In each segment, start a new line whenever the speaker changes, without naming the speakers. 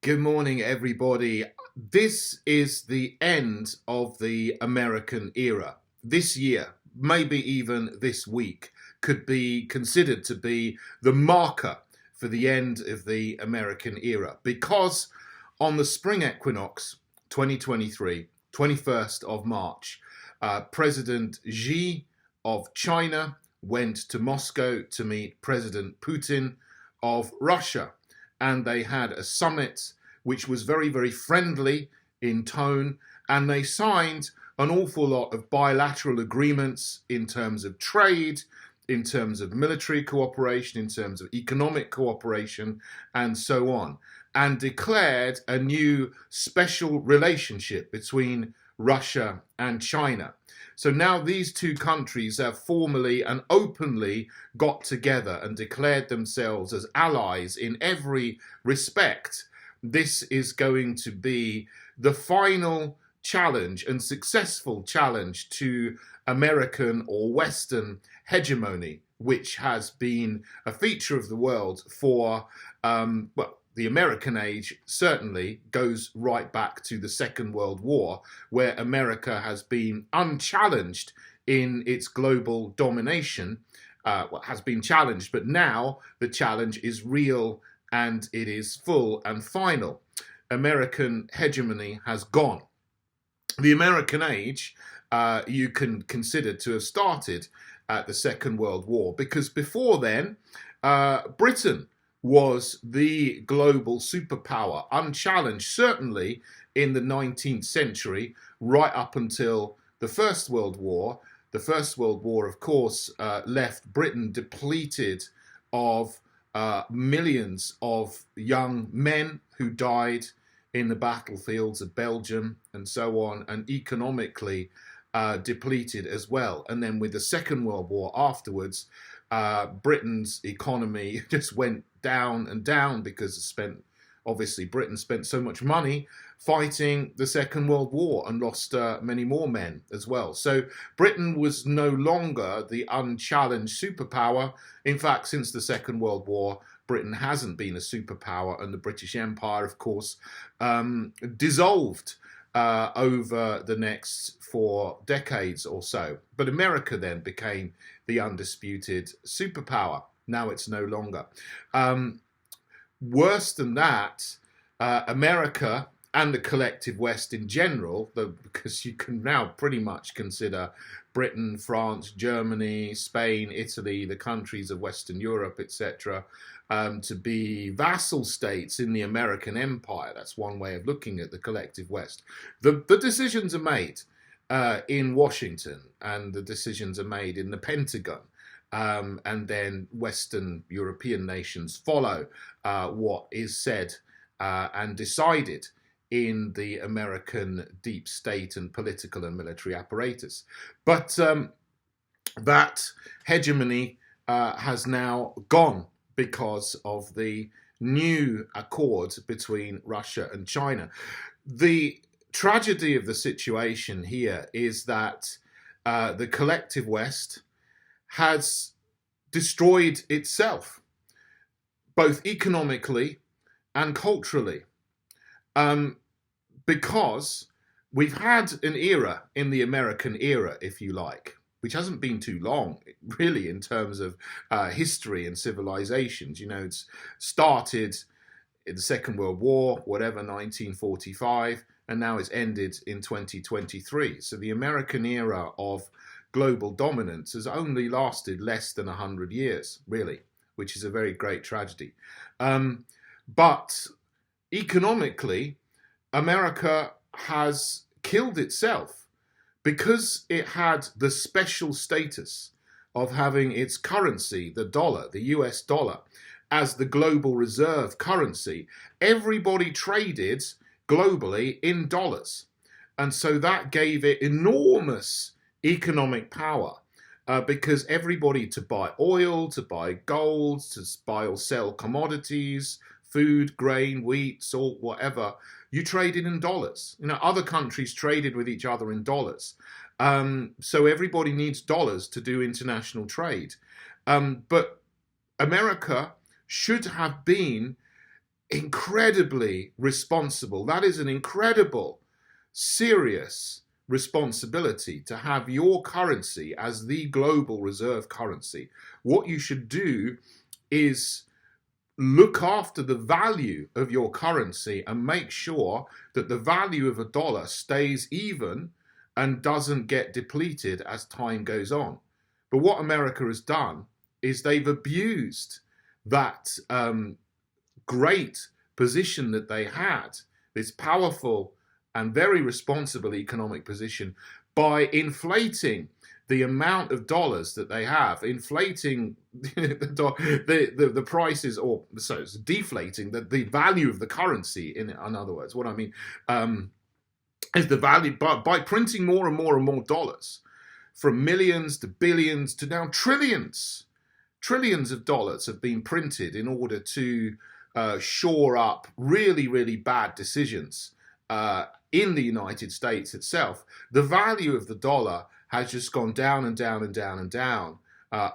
Good morning, everybody. This is the end of the American era. This year, maybe even this week, could be considered to be the marker for the end of the American era because on the spring equinox 2023, 21st of March, President Xi of China went to Moscow to meet President Putin of Russia, and they had a summit which was very, very friendly in tone, and they signed an awful lot of bilateral agreements in terms of trade, in terms of military cooperation, in terms of economic cooperation, and so on, and declared a new special relationship between Russia and China. So now these two countries have formally and openly got together and declared themselves as allies in every respect. This is going to be the final challenge and successful challenge to American or Western hegemony, which has been a feature of the world for, the American age certainly goes right back to the Second World War, where America has been unchallenged in its global domination. Has been challenged, but now the challenge is real and it is full and final. American hegemony has gone. The American age you can consider to have started at the Second World War, because before then, Britain was the global superpower, unchallenged, certainly in the 19th century, right up until the First World War. The First World War, of course, left Britain depleted of millions of young men who died in the battlefields of Belgium and so on, and economically depleted as well. And then with the Second World War afterwards, Britain's economy just went down and down because obviously Britain spent so much money fighting the Second World War and lost many more men as well. So Britain was no longer the unchallenged superpower. In fact, since the Second World War, Britain hasn't been a superpower, and the British Empire, of course, dissolved over the next 4 decades or so. But America then became the undisputed superpower. Now it's no longer. Worse than that, America and the collective West in general, because you can now pretty much consider Britain, France, Germany, Spain, Italy, the countries of Western Europe, etc., to be vassal states in the American empire. That's one way of looking at the collective West. The decisions are made in Washington, and the decisions are made in the Pentagon. And then Western European nations follow what is said and decided in the American deep state and political and military apparatus. But that hegemony has now gone because of the new accord between Russia and China. The tragedy of the situation here is that the collective West has destroyed itself, both economically and culturally, because we've had an era in the American era, if you like, which hasn't been too long, really, in terms of history and civilizations. You know, it's started in the Second World War, whatever, 1945, and now it's ended in 2023. So the American era of global dominance has only lasted less than 100 years, really, which is a very great tragedy. But economically, America has killed itself because it had the special status of having its currency, the dollar, the US dollar, as the global reserve currency. Everybody traded globally in dollars. And so that gave it enormous economic power because everybody, to buy oil, to buy gold, to buy or sell commodities, food, grain, wheat, salt, whatever, you traded in dollars. You know, other countries traded with each other in dollars. So everybody needs dollars to do international trade. But America should have been incredibly responsible. That is an incredible, serious responsibility to have your currency as the global reserve currency. What you should do is look after the value of your currency and make sure that the value of a dollar stays even and doesn't get depleted as time goes on. But what America has done is they've abused that great position that they had, this powerful and very responsible economic position, by inflating the amount of dollars that they have, inflating the prices, or so it's deflating the value of the currency. In other words, what I mean is the value by printing more and more and more dollars, from millions to billions to now trillions. Trillions of dollars have been printed in order to shore up really, really bad decisions in the United States itself. The value of the dollar has just gone down and down and down and down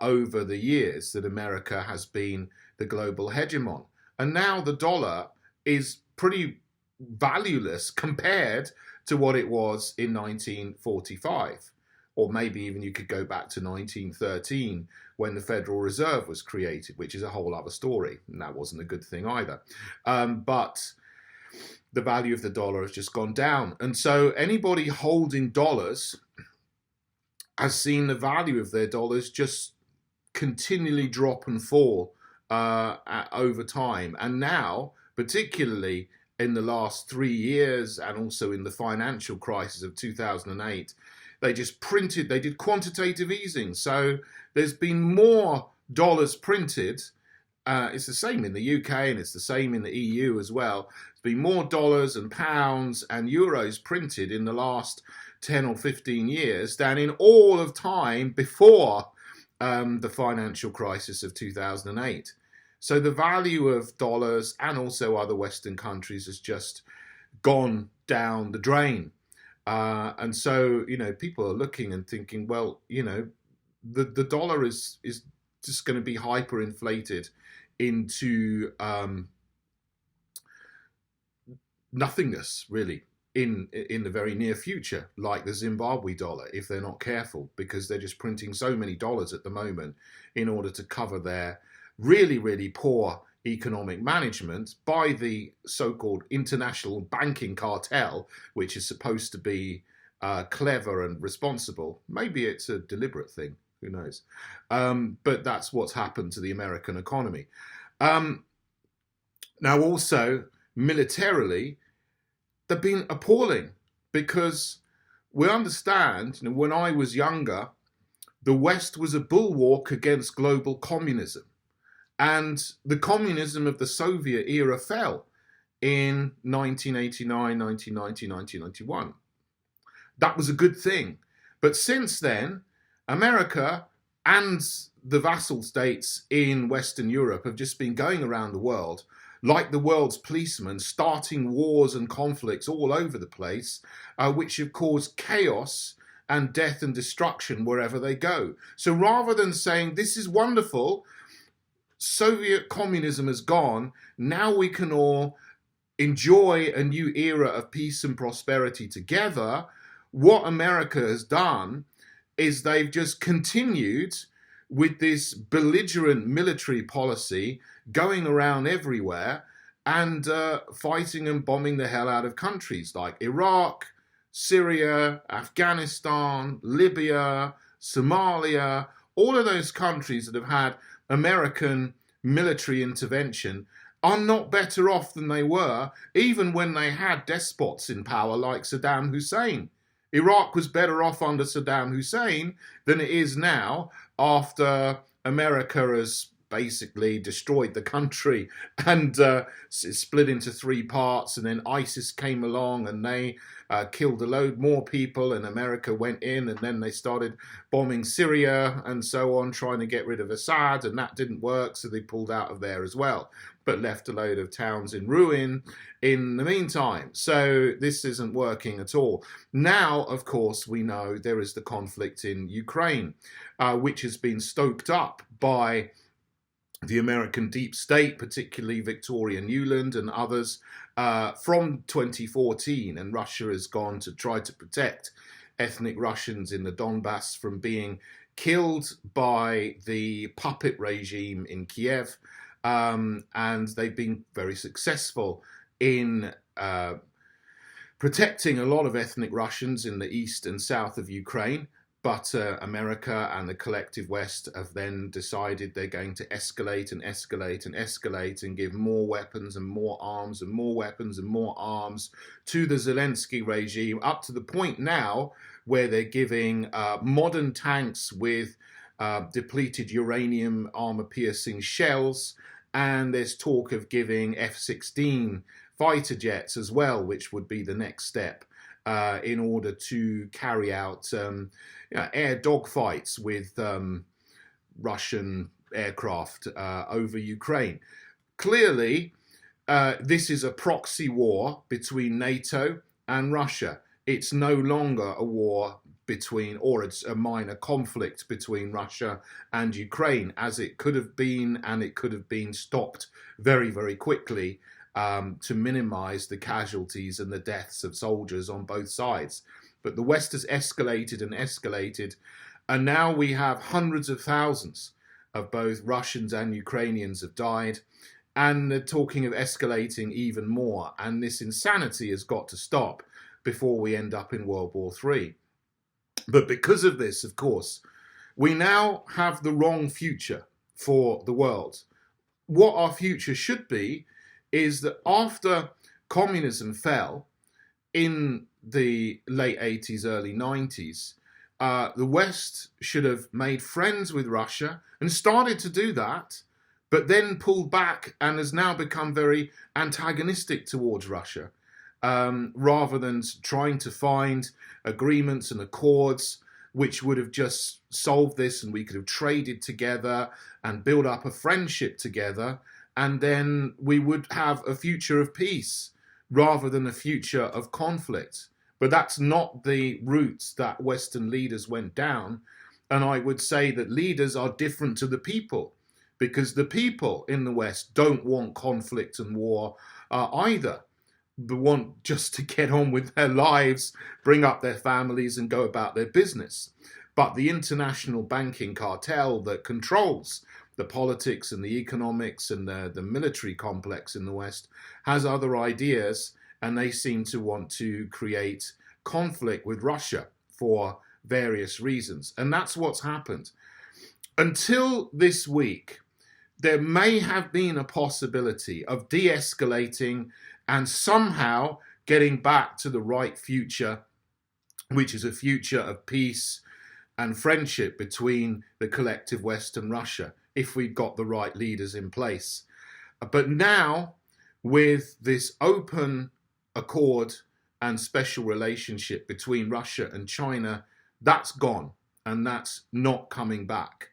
over the years that America has been the global hegemon. And now the dollar is pretty valueless compared to what it was in 1945. Or maybe even you could go back to 1913 when the Federal Reserve was created, which is a whole other story. And that wasn't a good thing either. But the value of the dollar has just gone down. And so anybody holding dollars has seen the value of their dollars just continually drop and fall over time. And now, particularly in the last 3 years and also in the financial crisis of 2008, they did quantitative easing. So there's been more dollars printed. It's the same in the UK and it's the same in the EU as well. There's been more dollars and pounds and euros printed in the last 10 or 15 years than in all of time before the financial crisis of 2008. So the value of dollars and also other Western countries has just gone down the drain. And so, people are looking and thinking, well, the dollar is just going to be hyperinflated into nothingness, really, in the very near future, like the Zimbabwe dollar, if they're not careful, because they're just printing so many dollars at the moment in order to cover their really, really poor economic management by the so-called international banking cartel, which is supposed to be clever and responsible. Maybe it's a deliberate thing, who knows? But that's what's happened to the American economy. Now also, militarily, they've been appalling, because we understand, when I was younger, the West was a bulwark against global communism. And the communism of the Soviet era fell in 1989, 1990, 1991. That was a good thing. But since then, America and the vassal states in Western Europe have just been going around the world like the world's policemen, starting wars and conflicts all over the place, which have caused chaos and death and destruction wherever they go. So rather than saying, this is wonderful, Soviet communism has gone, now we can all enjoy a new era of peace and prosperity together, what America has done is they've just continued with this belligerent military policy, going around everywhere and fighting and bombing the hell out of countries like Iraq, Syria, Afghanistan, Libya, Somalia, all of those countries that have had American military intervention are not better off than they were, even when they had despots in power like Saddam Hussein. Iraq was better off under Saddam Hussein than it is now, after America has basically destroyed the country and split into 3 parts, and then ISIS came along and they killed a load more people, and America went in, and then they started bombing Syria and so on, trying to get rid of Assad, and that didn't work, so they pulled out of there as well, but left a load of towns in ruin in the meantime. So this isn't working at all. Now, of course, we know there is the conflict in Ukraine, which has been stoked up by the American deep state, particularly Victoria Nuland and others, from 2014. And Russia has gone to try to protect ethnic Russians in the Donbass from being killed by the puppet regime in Kiev. And they've been very successful in protecting a lot of ethnic Russians in the east and south of Ukraine. But America and the collective West have then decided they're going to escalate and escalate and escalate and give more weapons and more arms and more weapons and more arms to the Zelensky regime, up to the point now where they're giving modern tanks with depleted uranium armor-piercing shells, and there's talk of giving F-16 fighter jets as well, which would be the next step in order to carry out air dogfights with Russian aircraft over Ukraine. Clearly, this is a proxy war between NATO and Russia. It's no longer a war between, or it's a minor conflict between Russia and Ukraine, as it could have been, and it could have been stopped very, very quickly to minimize the casualties and the deaths of soldiers on both sides. But the West has escalated and escalated, and now we have hundreds of thousands of both Russians and Ukrainians have died, and they're talking of escalating even more. And this insanity has got to stop before we end up in World War III. But because of this, of course, we now have the wrong future for the world. What our future should be is that after communism fell in the late 80s, early 90s, the West should have made friends with Russia and started to do that, but then pulled back and has now become very antagonistic towards Russia, rather than trying to find agreements and accords which would have just solved this, and we could have traded together and built up a friendship together, and then we would have a future of peace rather than a future of conflict. But that's not the route that Western leaders went down. And I would say that leaders are different to the people, because the people in the West don't want conflict and war either. They want just to get on with their lives, bring up their families and go about their business. But the international banking cartel that controls the politics and the economics and the military complex in the West has other ideas, and they seem to want to create conflict with Russia for various reasons. And that's what's happened. Until this week, there may have been a possibility of de-escalating and somehow getting back to the right future, which is a future of peace and friendship between the collective West and Russia, if we got the right leaders in place. But now, with this open accord and special relationship between Russia and China, that's gone, and that's not coming back.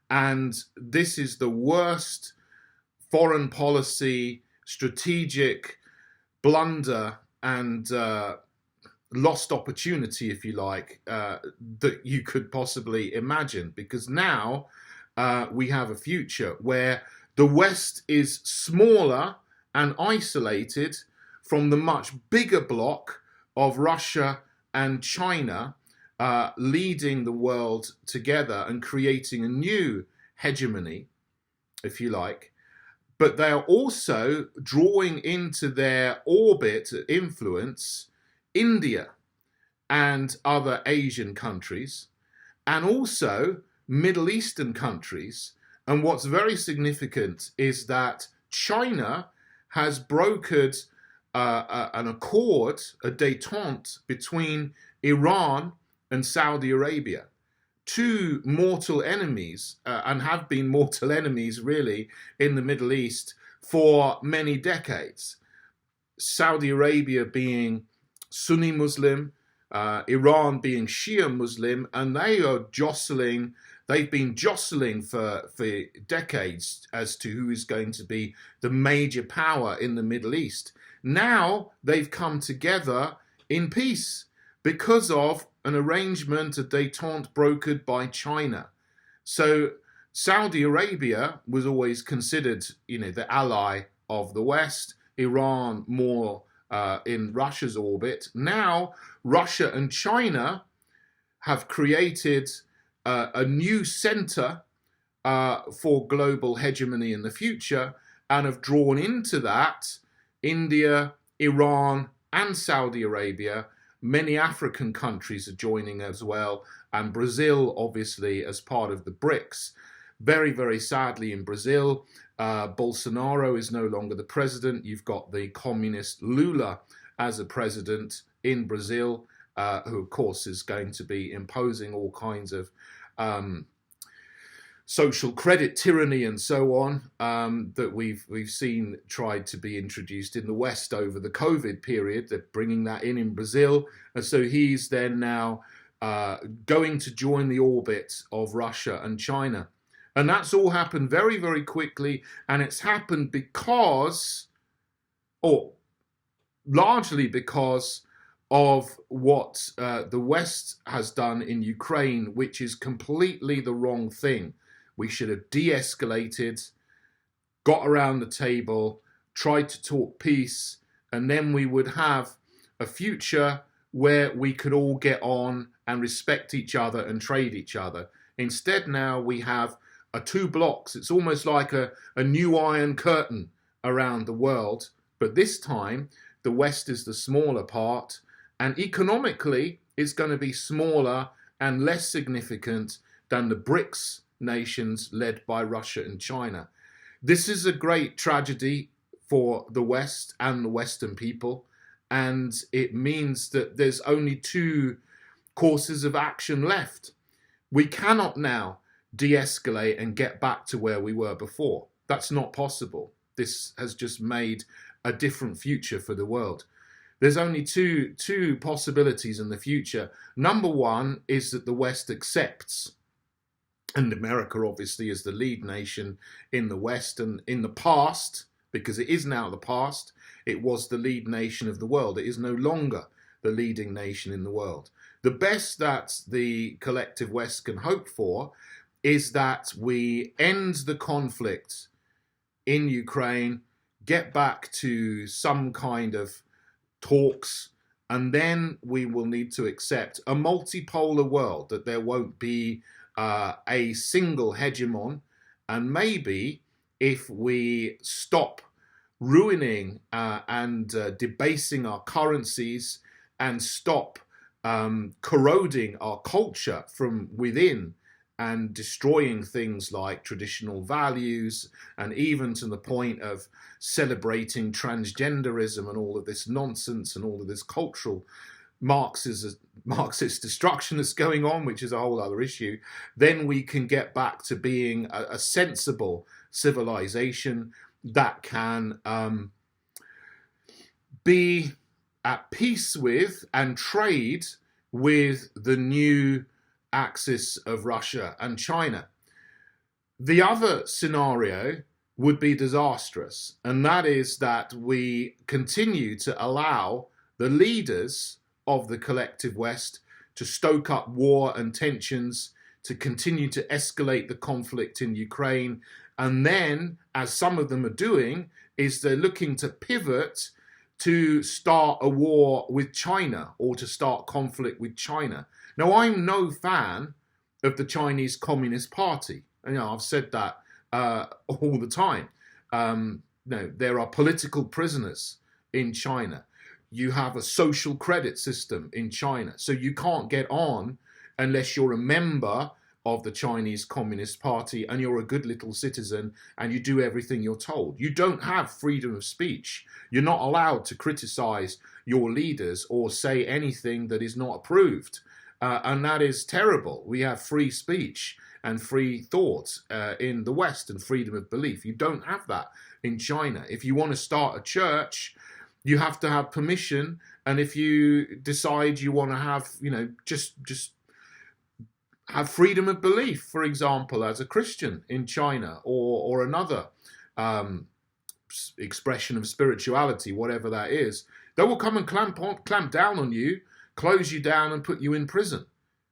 And this is the worst foreign policy, strategic blunder and lost opportunity, if you like, that you could possibly imagine. Because now we have a future where the West is smaller and isolated from the much bigger bloc of Russia and China, leading the world together and creating a new hegemony, if you like. But they are also drawing into their orbit influence India and other Asian countries, and also Middle Eastern countries. And what's very significant is that China has brokered an accord, a détente between Iran and Saudi Arabia, two mortal enemies, and have been mortal enemies really in the Middle East for many decades. Saudi Arabia being Sunni Muslim, Iran being Shia Muslim, and they've been jostling for decades as to who is going to be the major power in the Middle East. Now they've come together in peace because of an arrangement, a détente brokered by China. So Saudi Arabia was always considered, the ally of the West. Iran more in Russia's orbit. Now, Russia and China have created a new center for global hegemony in the future, and have drawn into that India, Iran, and Saudi Arabia. Many African countries are joining as well, and Brazil, obviously, as part of the BRICS. Very, very sadly, in Brazil, Bolsonaro is no longer the president. You've got the communist Lula as a president in Brazil, who, of course, is going to be imposing all kinds of social credit tyranny and so on, that we've seen tried to be introduced in the West over the COVID period. They're bringing that in Brazil, and so he's then now going to join the orbit of Russia and China. And that's all happened very, very quickly, and it's happened because, or largely because, of what the West has done in Ukraine, which is completely the wrong thing. We should have de-escalated, got around the table, tried to talk peace, and then we would have a future where we could all get on and respect each other and trade each other. Instead, now we have two blocks. It's almost like a new iron curtain around the world, but this time the West is the smaller part, and economically it's going to be smaller and less significant than the BRICS nations led by Russia and China. This is a great tragedy for the West and the Western people, and it means that there's only two courses of action left. We cannot now de-escalate and get back to where we were before. That's not possible. This has just made a different future for the world. There's only two possibilities in the future. Number one is that the West accepts, and America obviously is the lead nation in the West, and in the past, because it is now the past, it was the lead nation of the world. It is no longer the leading nation in the world. The best that the collective West can hope for is that we end the conflict in Ukraine, get back to some kind of talks, and then we will need to accept a multipolar world, that there won't be a single hegemon. And maybe if we stop ruining and debasing our currencies, and stop corroding our culture from within, and destroying things like traditional values, and even to the point of celebrating transgenderism and all of this nonsense and all of this cultural Marxist destruction that's going on, which is a whole other issue, then we can get back to being a sensible civilization that can be at peace with and trade with the new axis of Russia and China. The other scenario would be disastrous, and that is that we continue to allow the leaders of the collective West to stoke up war and tensions, to continue to escalate the conflict in Ukraine, and then, as some of them are doing, is they're looking to pivot to start a war with China, or to start conflict with China. Now, I'm no fan of the Chinese Communist Party. I've said that all the time. There are political prisoners in China. You have a social credit system in China. So you can't get on unless you're a member of the Chinese Communist Party and you're a good little citizen and you do everything you're told. You don't have freedom of speech. You're not allowed to criticize your leaders or say anything that is not approved. And that is terrible. We have free speech and free thought in the West, and freedom of belief. You don't have that in China. If you want to start a church, you have to have permission. And if you decide you want to have, just have freedom of belief, for example, as a Christian in China, or another expression of spirituality, whatever that is, they will come and clamp down on you, close you down, and put you in prison.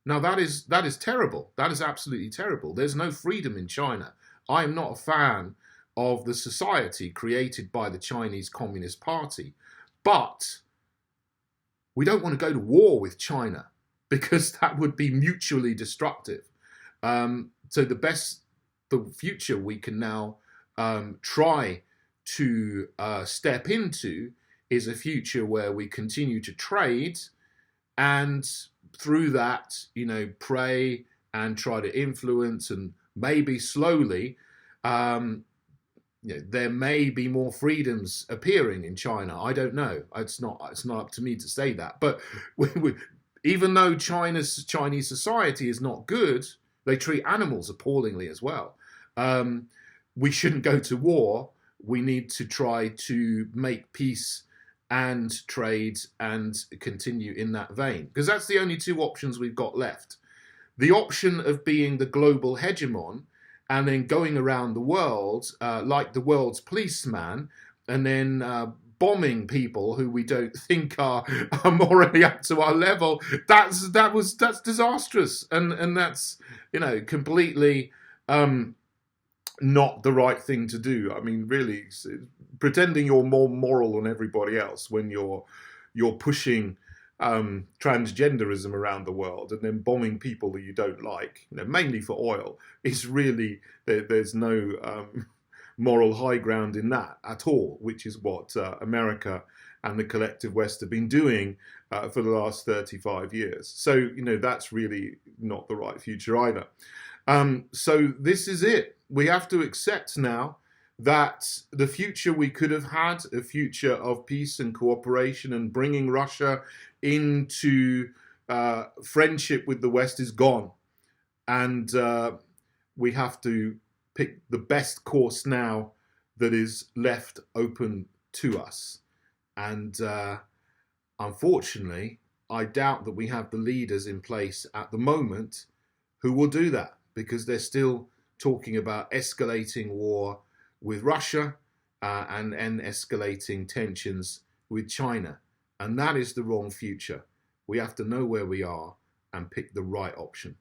Now that is terrible. That is absolutely terrible. There's no freedom in China. I am not a fan of the society created by the Chinese Communist Party, but we don't want to go to war with China because that would be mutually destructive. So the future we can now try to step into is a future where we continue to trade and through that, pray and try to influence and maybe slowly, there may be more freedoms appearing in China. I don't know. It's not up to me to say that. But even though Chinese society is not good, they treat animals appallingly as well. We shouldn't go to war. We need to try to make peace and trade and continue in that vein, because that's the only two options we've got left. The option of being the global hegemon and then going around the world like the world's policeman and then bombing people who we don't think are morally up to our level, that's disastrous, and that's completely not the right thing to do. I mean, really, pretending you're more moral than everybody else when you're pushing transgenderism around the world and then bombing people that you don't like, mainly for oil, is really there's no moral high ground in that at all, which is what America and the collective West have been doing for the last 35 years. So that's really not the right future either. So this is it. We have to accept now that the future we could have had, a future of peace and cooperation and bringing Russia into friendship with the West, is gone. And we have to pick the best course now that is left open to us. And unfortunately, I doubt that we have the leaders in place at the moment who will do that, because they're still talking about escalating war with Russia and escalating tensions with China. And that is the wrong future. We have to know where we are and pick the right option.